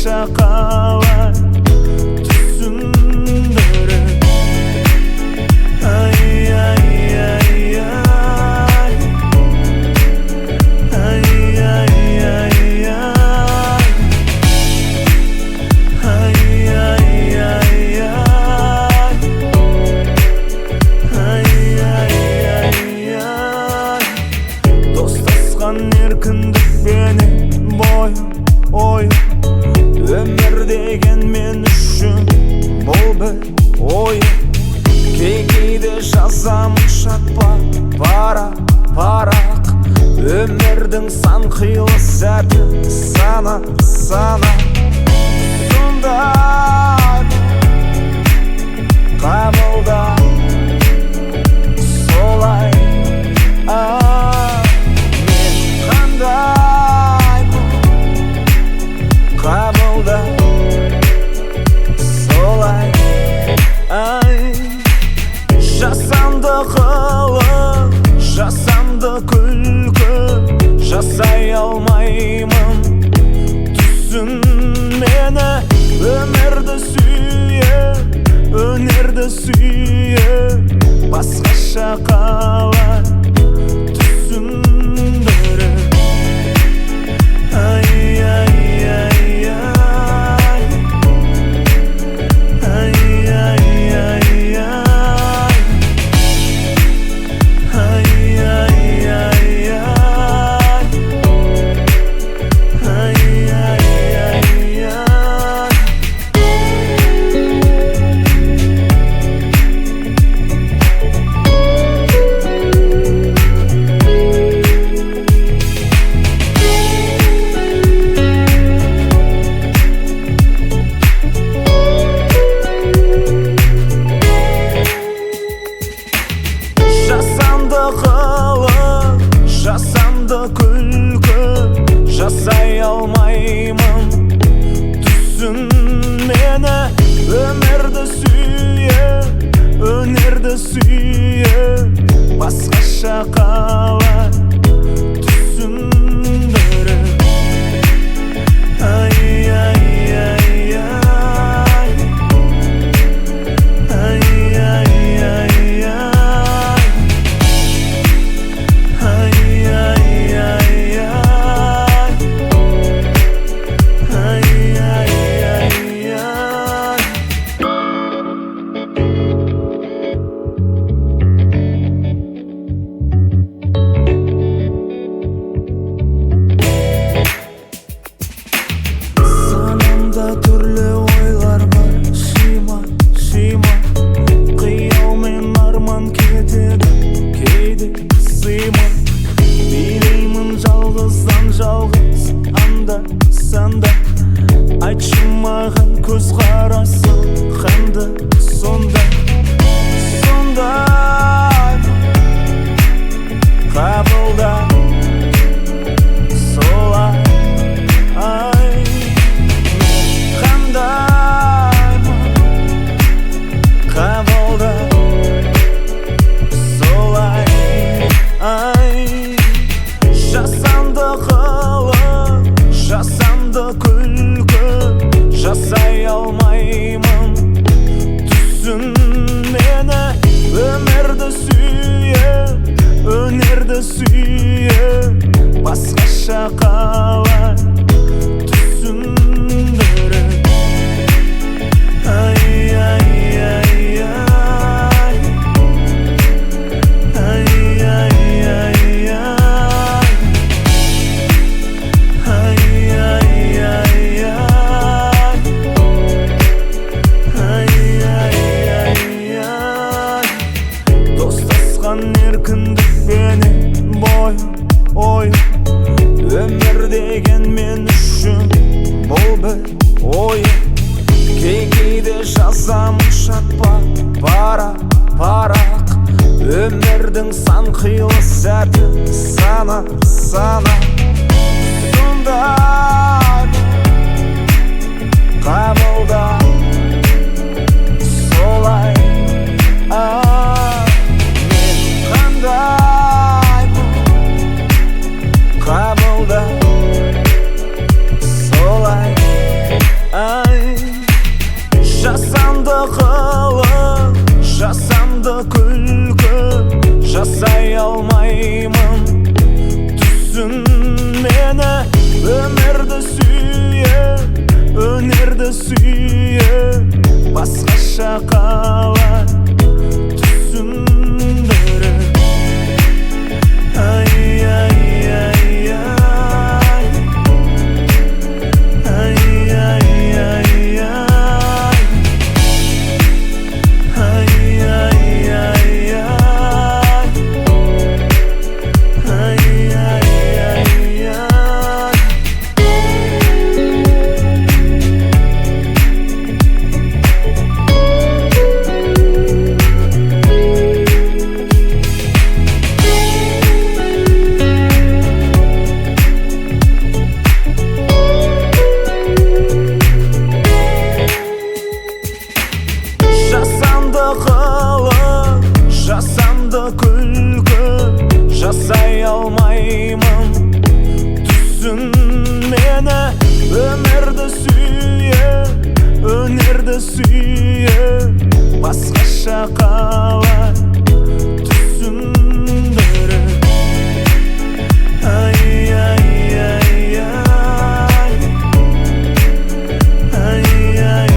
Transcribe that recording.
басқаша қалай түсіндіріп. Ай, ай, ай, ай, ай, ай, ай, ай, ай, ай, ай, ай, достасқан еркіндікпенен бойым ойым, өмір деген мен үшін бұл бір ойым. Кейде жазамын шатпа парақ, өмірдің сан қилы сәті сана. Сондай қабылда солай, мен қандай қабылда солай. Жасанды қылық, жасанды күлкі, жасай алмаймын түсін мені. Өмірді сүйе, өнерді сүйе, басқаша қалай түсіндіріп. Ай, ай, ай, ай, ай, ай, ай, ай, жасай алмаймын түсін мені. Өмірді сүйе, өнерді сүйе, басқаша қалай түсіндіріп. Ай, ай, ай, ай, ай, ай, ай, айтшы маған көзқарасы қандай сондай қабылда солай. Мен қандаймын қабылда солай. Жасанды қылық, жасанды күлкі, жасай алмаймын түсін мені. Өмірді сүйе, өнерді сүйе, басқаша қалай түсіндіріп. Ай, ай, ай, ай, ай, ай, ай, еркіндікпенен бойым ойым, өмір деген мен үшін бұл бір ойым. Кейде жазамын шатпа парақ, өмірдің сан қилы сәті сана. Сондай қабылда солай. Қабылда солай. жаққа